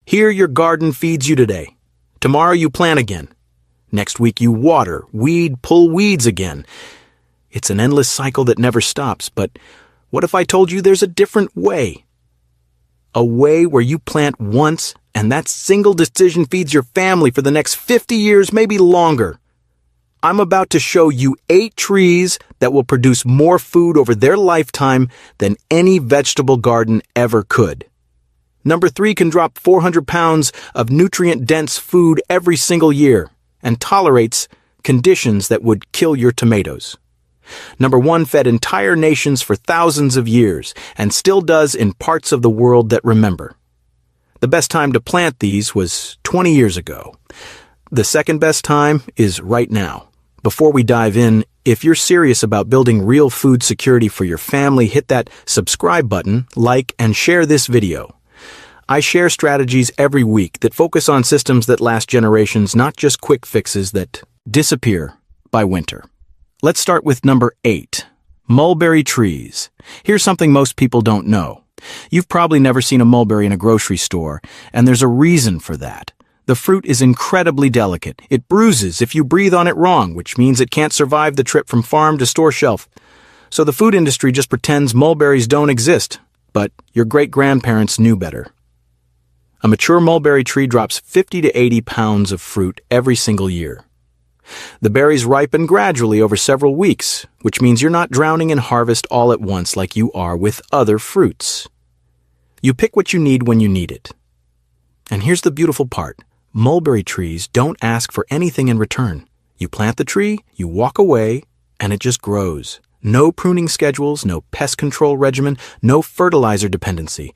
Here your garden feeds you today. Tomorrow you plant again. Next week you water, weed, pull weeds again. It's an endless cycle that never stops, but what if I told you there's a different way? A way where you plant once and that single decision feeds your family for the next 50 years, maybe longer. I'm about to show you 8 trees that will produce more food over their lifetime than any vegetable garden ever could. Number 3 can drop 400 pounds of nutrient-dense food every single year and tolerates conditions that would kill your tomatoes. Number 1 fed entire nations for thousands of years and still does in parts of the world that remember. The best time to plant these was 20 years ago. The second best time is right now. Before we dive in, if you're serious about building real food security for your family, hit that subscribe button, like, and share this video. I share strategies every week that focus on systems that last generations, not just quick fixes that disappear by winter. Let's start with number 8, mulberry trees. Here's something most people don't know. You've probably never seen a mulberry in a grocery store, and there's a reason for that. The fruit is incredibly delicate. It bruises if you breathe on it wrong, which means it can't survive the trip from farm to store shelf. So the food industry just pretends mulberries don't exist, but your great-grandparents knew better. A mature mulberry tree drops 50 to 80 pounds of fruit every single year. The berries ripen gradually over several weeks, which means you're not drowning in harvest all at once like you are with other fruits. You pick what you need when you need it. And here's the beautiful part. Mulberry trees don't ask for anything in return. You plant the tree, you walk away, and it just grows. No pruning schedules, no pest control regimen, no fertilizer dependency.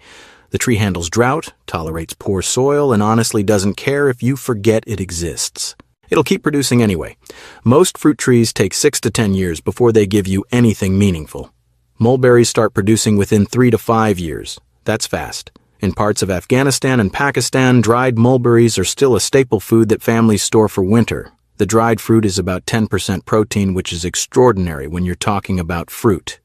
The tree handles drought, tolerates poor soil, and honestly doesn't care if you forget it exists. It'll keep producing anyway. Most fruit trees take 6 to 10 years before they give you anything meaningful. Mulberries start producing within 3 to 5 years. That's fast. In parts of Afghanistan and Pakistan, dried mulberries are still a staple food that families store for winter. The dried fruit is about 10% protein, which is extraordinary when you're talking about fruit.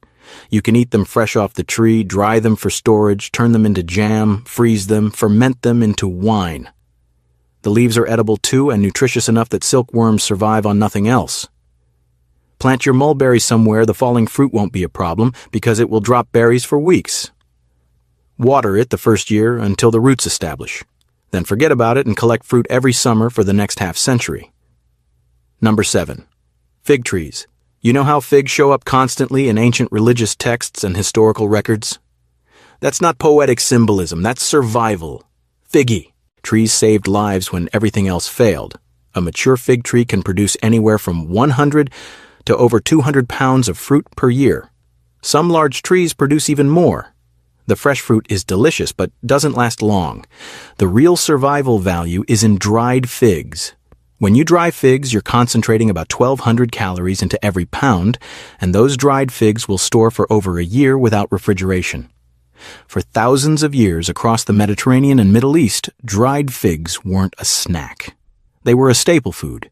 You can eat them fresh off the tree, dry them for storage, turn them into jam, freeze them, ferment them into wine. The leaves are edible too and nutritious enough that silkworms survive on nothing else. Plant your mulberry somewhere the falling fruit won't be a problem because it will drop berries for weeks. Water it the first year until the roots establish. Then forget about it and collect fruit every summer for the next half-century. Number 7. Fig trees. You know how figs show up constantly in ancient religious texts and historical records? That's not poetic symbolism, that's survival. Figgy. Trees saved lives when everything else failed. A mature fig tree can produce anywhere from 100 to over 200 pounds of fruit per year. Some large trees produce even more. The fresh fruit is delicious but doesn't last long. The real survival value is in dried figs. When you dry figs, you're concentrating about 1,200 calories into every pound, and those dried figs will store for over a year without refrigeration. For thousands of years across the Mediterranean and Middle East, dried figs weren't a snack. They were a staple food.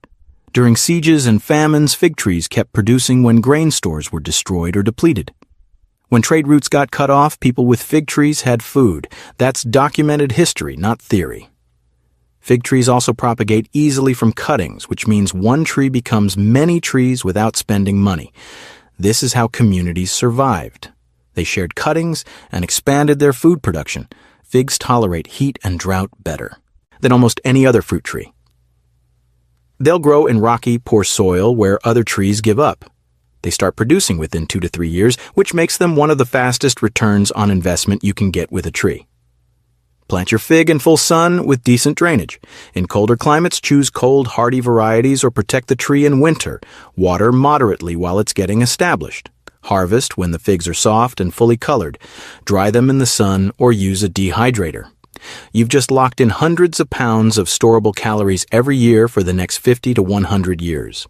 During sieges and famines, fig trees kept producing when grain stores were destroyed or depleted. When trade routes got cut off, people with fig trees had food. That's documented history, not theory. Fig trees also propagate easily from cuttings, which means one tree becomes many trees without spending money. This is how communities survived. They shared cuttings and expanded their food production. Figs tolerate heat and drought better than almost any other fruit tree. They'll grow in rocky, poor soil where other trees give up. They start producing within 2 to 3 years, which makes them one of the fastest returns on investment you can get with a tree. Plant your fig in full sun with decent drainage. In colder climates, choose cold, hardy varieties or protect the tree in winter. Water moderately while it's getting established. Harvest when the figs are soft and fully colored. Dry them in the sun or use a dehydrator. You've just locked in hundreds of pounds of storable calories every year for the next 50 to 100 years.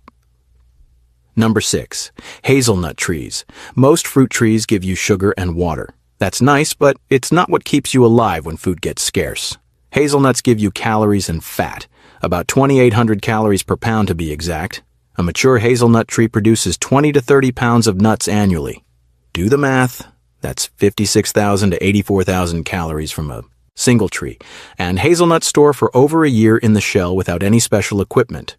Number 6. Hazelnut trees. Most fruit trees give you sugar and water. That's nice, but it's not what keeps you alive when food gets scarce. Hazelnuts give you calories and fat, about 2,800 calories per pound to be exact. A mature hazelnut tree produces 20 to 30 pounds of nuts annually. Do the math. That's 56,000 to 84,000 calories from a single tree, and hazelnuts store for over a year in the shell without any special equipment.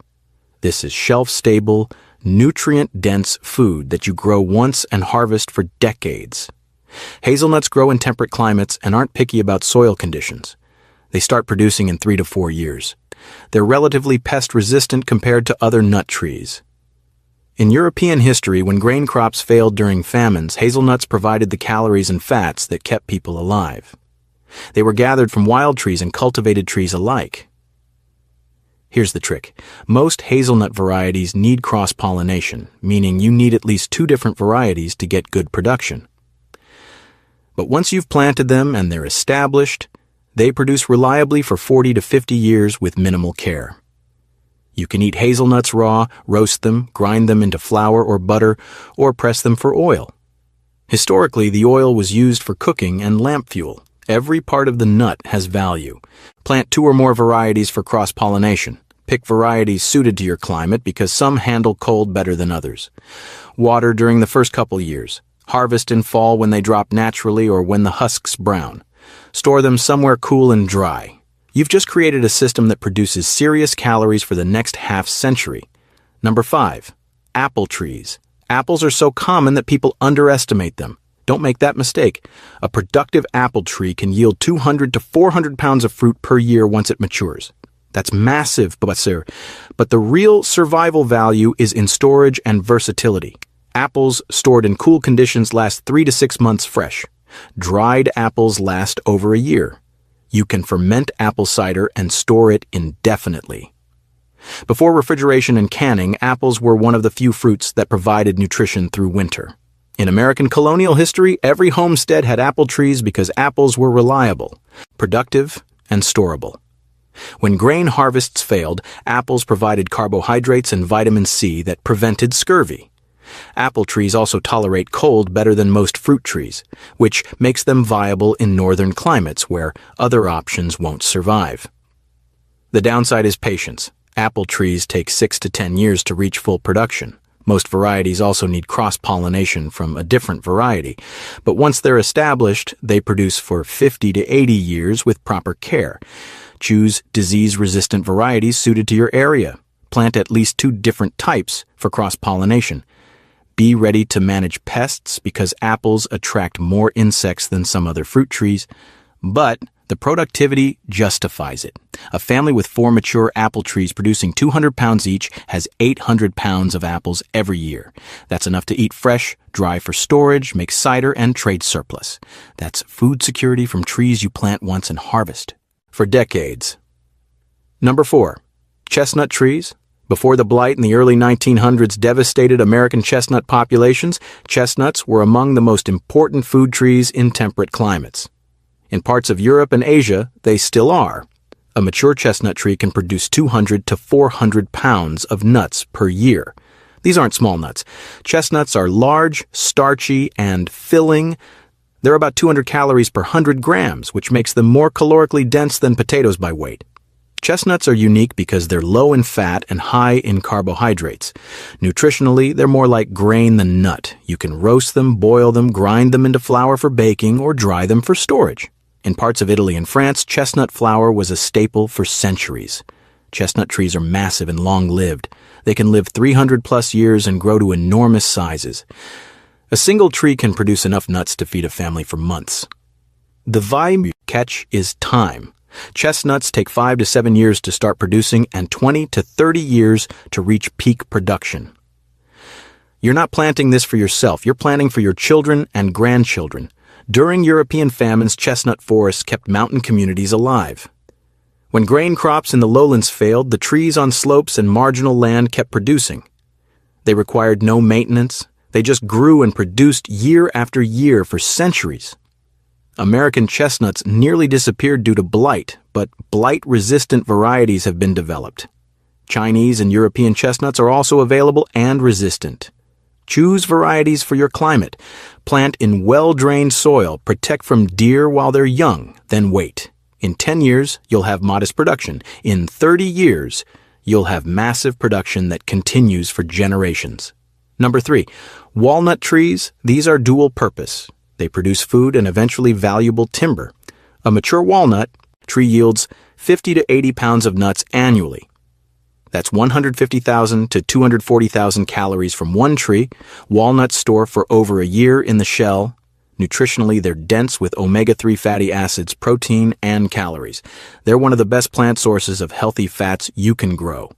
This is shelf-stable, nutrient-dense food that you grow once and harvest for decades. Hazelnuts grow in temperate climates and aren't picky about soil conditions. They start producing in 3 to 4 years. They're relatively pest-resistant compared to other nut trees. In European history, when grain crops failed during famines, hazelnuts provided the calories and fats that kept people alive. They were gathered from wild trees and cultivated trees alike. Here's the trick. Most hazelnut varieties need cross-pollination, meaning you need at least 2 different varieties to get good production. But once you've planted them and they're established, they produce reliably for 40 to 50 years with minimal care. You can eat hazelnuts raw, roast them, grind them into flour or butter, or press them for oil. Historically, the oil was used for cooking and lamp fuel. Every part of the nut has value. Plant 2 or more varieties for cross-pollination. Pick varieties suited to your climate because some handle cold better than others. Water during the first couple years. Harvest in fall when they drop naturally or when the husks brown. Store them somewhere cool and dry. You've just created a system that produces serious calories for the next half-century. Number 5. Apple trees. Apples are so common that people underestimate them. Don't make that mistake. A productive apple tree can yield 200 to 400 pounds of fruit per year once it matures. That's massive, but the real survival value is in storage and versatility. Apples stored in cool conditions last 3 to 6 months fresh. Dried apples last over a year. You can ferment apple cider and store it indefinitely. Before refrigeration and canning, apples were one of the few fruits that provided nutrition through winter. In American colonial history, every homestead had apple trees because apples were reliable, productive, and storable. When grain harvests failed, apples provided carbohydrates and vitamin C that prevented scurvy. Apple trees also tolerate cold better than most fruit trees, which makes them viable in northern climates where other options won't survive. The downside is patience. Apple trees take 6 to 10 years to reach full production. Most varieties also need cross-pollination from a different variety, but once they're established, they produce for 50 to 80 years with proper care. Choose disease-resistant varieties suited to your area. Plant at least 2 different types for cross-pollination. Be ready to manage pests because apples attract more insects than some other fruit trees, but the productivity justifies it. A family with 4 mature apple trees producing 200 pounds each has 800 pounds of apples every year. That's enough to eat fresh, dry for storage, make cider, and trade surplus. That's food security from trees you plant once and harvest for decades. Number 4. Chestnut trees. Before the blight in the early 1900s devastated American chestnut populations, chestnuts were among the most important food trees in temperate climates. In parts of Europe and Asia, they still are. A mature chestnut tree can produce 200 to 400 pounds of nuts per year. These aren't small nuts. Chestnuts are large, starchy, and filling. They're about 200 calories per 100 grams, which makes them more calorically dense than potatoes by weight. Chestnuts are unique because they're low in fat and high in carbohydrates. Nutritionally, they're more like grain than nut. You can roast them, boil them, grind them into flour for baking, or dry them for storage. In parts of Italy and France, chestnut flour was a staple for centuries. Chestnut trees are massive and long-lived. They can live 300-plus years and grow to enormous sizes. A single tree can produce enough nuts to feed a family for months. The catch is time. Chestnuts take 5 to 7 years to start producing and 20 to 30 years to reach peak production. You're not planting this for yourself. You're planting for your children and grandchildren. During European famines, chestnut forests kept mountain communities alive. When grain crops in the lowlands failed, the trees on slopes and marginal land kept producing. They required no maintenance. They just grew and produced year after year for centuries. American chestnuts nearly disappeared due to blight, but blight-resistant varieties have been developed. Chinese and European chestnuts are also available and resistant. Choose varieties for your climate. Plant in well-drained soil, protect from deer while they're young, then wait. In 10 years, you'll have modest production. In 30 years, you'll have massive production that continues for generations. Number 3, walnut trees. These are dual purpose. They produce food and eventually valuable timber. A mature walnut tree yields 50 to 80 pounds of nuts annually. That's 150,000 to 240,000 calories from one tree. Walnuts store for over a year in the shell. Nutritionally, they're dense with omega-3 fatty acids, protein, and calories. They're one of the best plant sources of healthy fats you can grow.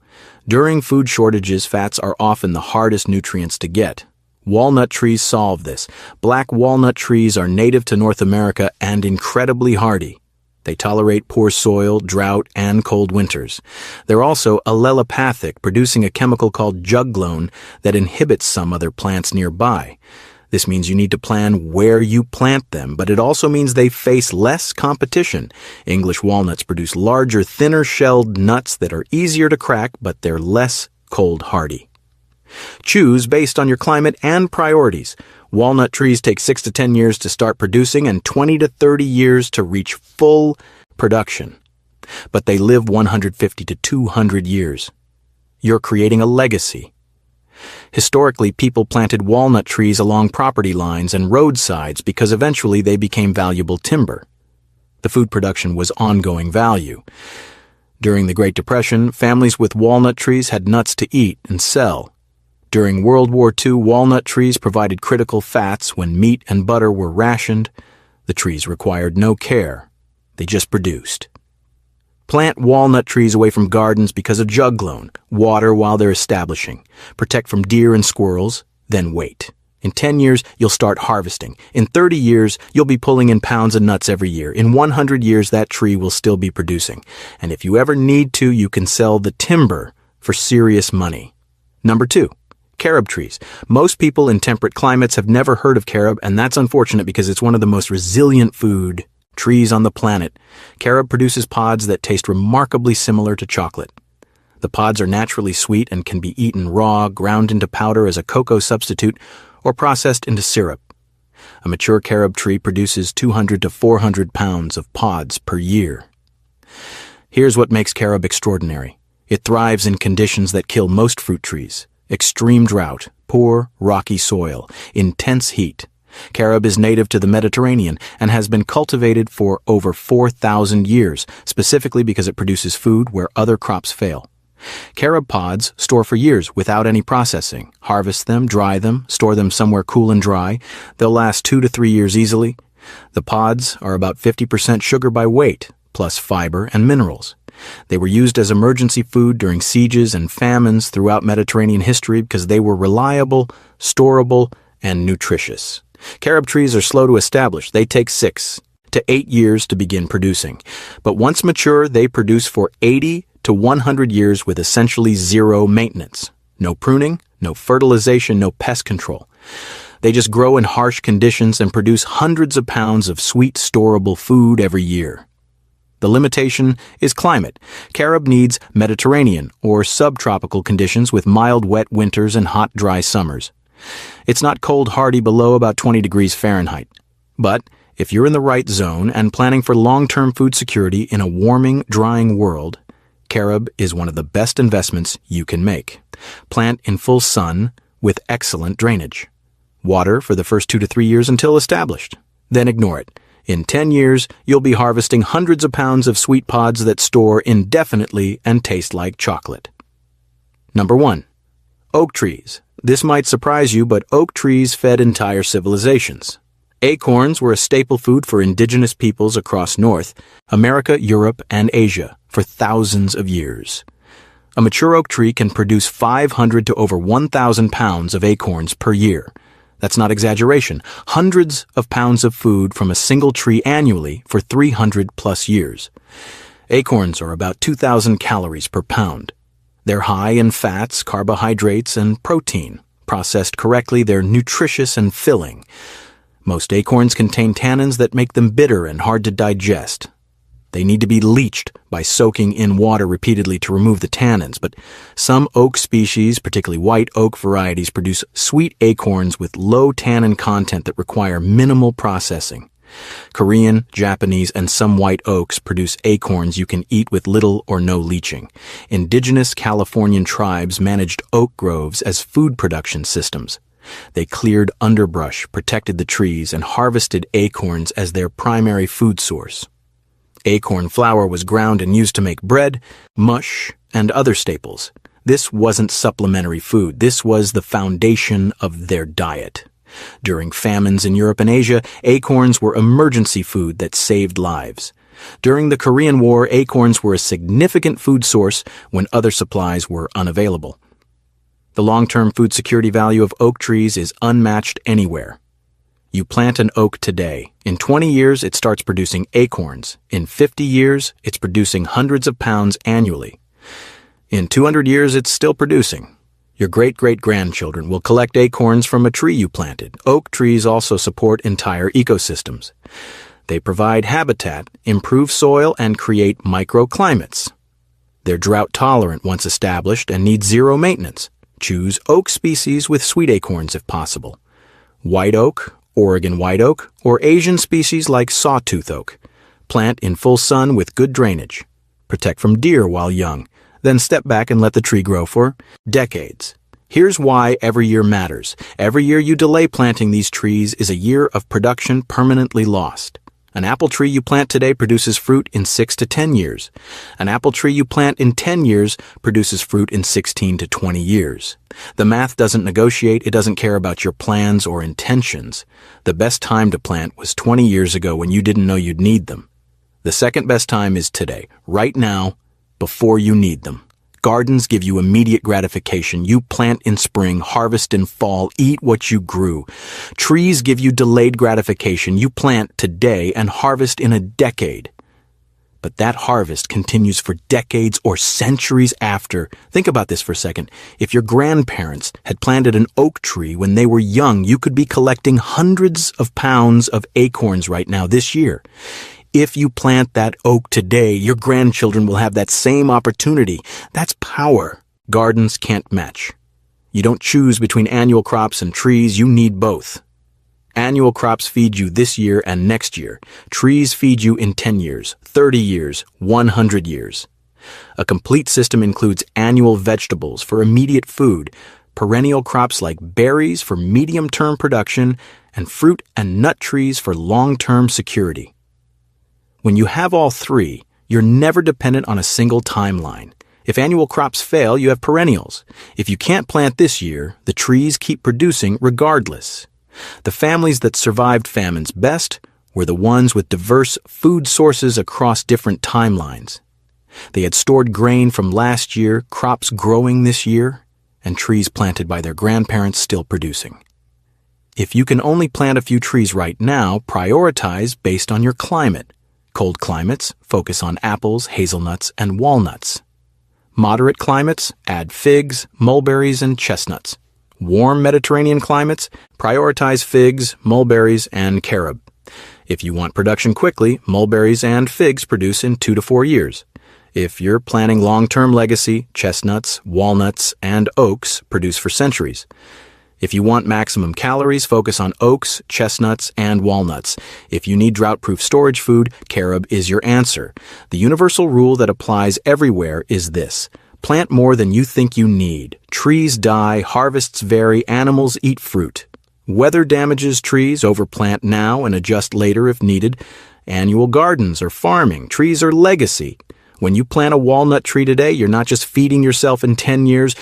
During food shortages, fats are often the hardest nutrients to get. Walnut trees solve this. Black walnut trees are native to North America and incredibly hardy. They tolerate poor soil, drought, and cold winters. They're also allelopathic, producing a chemical called juglone that inhibits some other plants nearby. This means you need to plan where you plant them, but it also means they face less competition. English walnuts produce larger, thinner-shelled nuts that are easier to crack, but they're less cold hardy. Choose based on your climate and priorities. Walnut trees take 6 to 10 years to start producing and 20 to 30 years to reach full production. But they live 150 to 200 years. You're creating a legacy. Historically, people planted walnut trees along property lines and roadsides because eventually they became valuable timber. The food production was ongoing value. During the Great Depression, families with walnut trees had nuts to eat and sell. During World War II, walnut trees provided critical fats when meat and butter were rationed. The trees required no care. They just produced. Plant walnut trees away from gardens because of juglone. Water while they're establishing. Protect from deer and squirrels, then wait. In 10 years, you'll start harvesting. In 30 years, you'll be pulling in pounds of nuts every year. In 100 years, that tree will still be producing. And if you ever need to, you can sell the timber for serious money. Number 2. Carob trees. Most people in temperate climates have never heard of carob, and that's unfortunate because it's one of the most resilient food trees on the planet. Carob produces pods that taste remarkably similar to chocolate. The pods are naturally sweet and can be eaten raw, ground into powder as a cocoa substitute, or processed into syrup. A mature carob tree produces 200 to 400 pounds of pods per year. Here's what makes carob extraordinary. It thrives in conditions that kill most fruit trees. Extreme drought, poor, rocky soil, intense heat. Carob is native to the Mediterranean and has been cultivated for over 4,000 years, specifically because it produces food where other crops fail. Carob pods store for years without any processing. Harvest them, dry them, store them somewhere cool and dry. They'll last 2 to 3 years easily. The pods are about 50% sugar by weight, plus fiber and minerals. They were used as emergency food during sieges and famines throughout Mediterranean history because they were reliable, storable, and nutritious. Carob trees are slow to establish. They take 6 to 8 years to begin producing. But once mature, they produce for 80 to 100 years with essentially zero maintenance. No pruning, no fertilization, no pest control. They just grow in harsh conditions and produce hundreds of pounds of sweet, storable food every year. The limitation is climate. Carob needs Mediterranean or subtropical conditions with mild, wet winters and hot, dry summers. It's not cold hardy below about 20 degrees Fahrenheit. But if you're in the right zone and planning for long-term food security in a warming, drying world, carob is one of the best investments you can make. Plant in full sun with excellent drainage. Water for the first 2 to 3 years until established. Then ignore it. In 10 years, you'll be harvesting hundreds of pounds of sweet pods that store indefinitely and taste like chocolate. Number 1. Oak trees. This might surprise you, but oak trees fed entire civilizations. Acorns were a staple food for indigenous peoples across North America, Europe, and Asia for thousands of years. A mature oak tree can produce 500 to over 1,000 pounds of acorns per year. That's not exaggeration. Hundreds of pounds of food from a single tree annually for 300 plus years. Acorns are about 2,000 calories per pound. They're high in fats, carbohydrates, and protein. Processed correctly, they're nutritious and filling. Most acorns contain tannins that make them bitter and hard to digest. They need to be leached by soaking in water repeatedly to remove the tannins, but some oak species, particularly white oak varieties, produce sweet acorns with low tannin content that require minimal processing. Korean, Japanese, and some white oaks produce acorns you can eat with little or no leaching. Indigenous Californian tribes managed oak groves as food production systems. They cleared underbrush, protected the trees, and harvested acorns as their primary food source. Acorn flour was ground and used to make bread, mush, and other staples. This wasn't supplementary food. This was the foundation of their diet. During famines in Europe and Asia, acorns were emergency food that saved lives. During the Korean War, acorns were a significant food source when other supplies were unavailable. The long-term food security value of oak trees is unmatched anywhere. You plant an oak today. In 20 years, it starts producing acorns. In 50 years, it's producing hundreds of pounds annually. In 200 years, it's still producing. Your great-great-grandchildren will collect acorns from a tree you planted. Oak trees also support entire ecosystems. They provide habitat, improve soil, and create microclimates. They're drought-tolerant once established and need zero maintenance. Choose oak species with sweet acorns if possible. White oak, Oregon white oak, or Asian species like sawtooth oak. Plant in full sun with good drainage. Protect from deer while young. Then step back and let the tree grow for decades. Here's why every year matters. Every year you delay planting these trees is a year of production permanently lost. An apple tree you plant today produces fruit in 6 to 10 years. An apple tree you plant in 10 years produces fruit in 16 to 20 years. The math doesn't negotiate. It doesn't care about your plans or intentions. The best time to plant was 20 years ago when you didn't know you'd need them. The second best time is today, right now, before you need them. Gardens give you immediate gratification. You plant in spring, harvest in fall, eat what you grew. Trees give you delayed gratification. You plant today and harvest in a decade. But that harvest continues for decades or centuries after. Think about this for a second. If your grandparents had planted an oak tree when they were young, you could be collecting hundreds of pounds of acorns right now this year. If you plant that oak today, your grandchildren will have that same opportunity. That's power gardens can't match. You don't choose between annual crops and trees. You need both. Annual crops feed you this year and next year. Trees feed you in 10 years, 30 years, 100 years. A complete system includes annual vegetables for immediate food, perennial crops like berries for medium-term production, and fruit and nut trees for long-term security. When you have all three, you're never dependent on a single timeline. If annual crops fail, you have perennials. If you can't plant this year, the trees keep producing regardless. The families that survived famines best were the ones with diverse food sources across different timelines. They had stored grain from last year, crops growing this year, and trees planted by their grandparents still producing. If you can only plant a few trees right now, prioritize based on your climate. Cold climates, focus on apples, hazelnuts, and walnuts. Moderate climates, add figs, mulberries, and chestnuts. Warm Mediterranean climates, prioritize figs, mulberries, and carob. If you want production quickly, mulberries and figs produce in 2 to 4 years. If you're planning long-term legacy, chestnuts, walnuts, and oaks produce for centuries. If you want maximum calories, focus on oaks, chestnuts, and walnuts. If you need drought-proof storage food, carob is your answer. The universal rule that applies everywhere is this: plant more than you think you need. Trees die, harvests vary, animals eat fruit. Weather damages trees, overplant now and adjust later if needed. Annual gardens are farming, trees are legacy. When you plant a walnut tree today, you're not just feeding yourself in 10 years,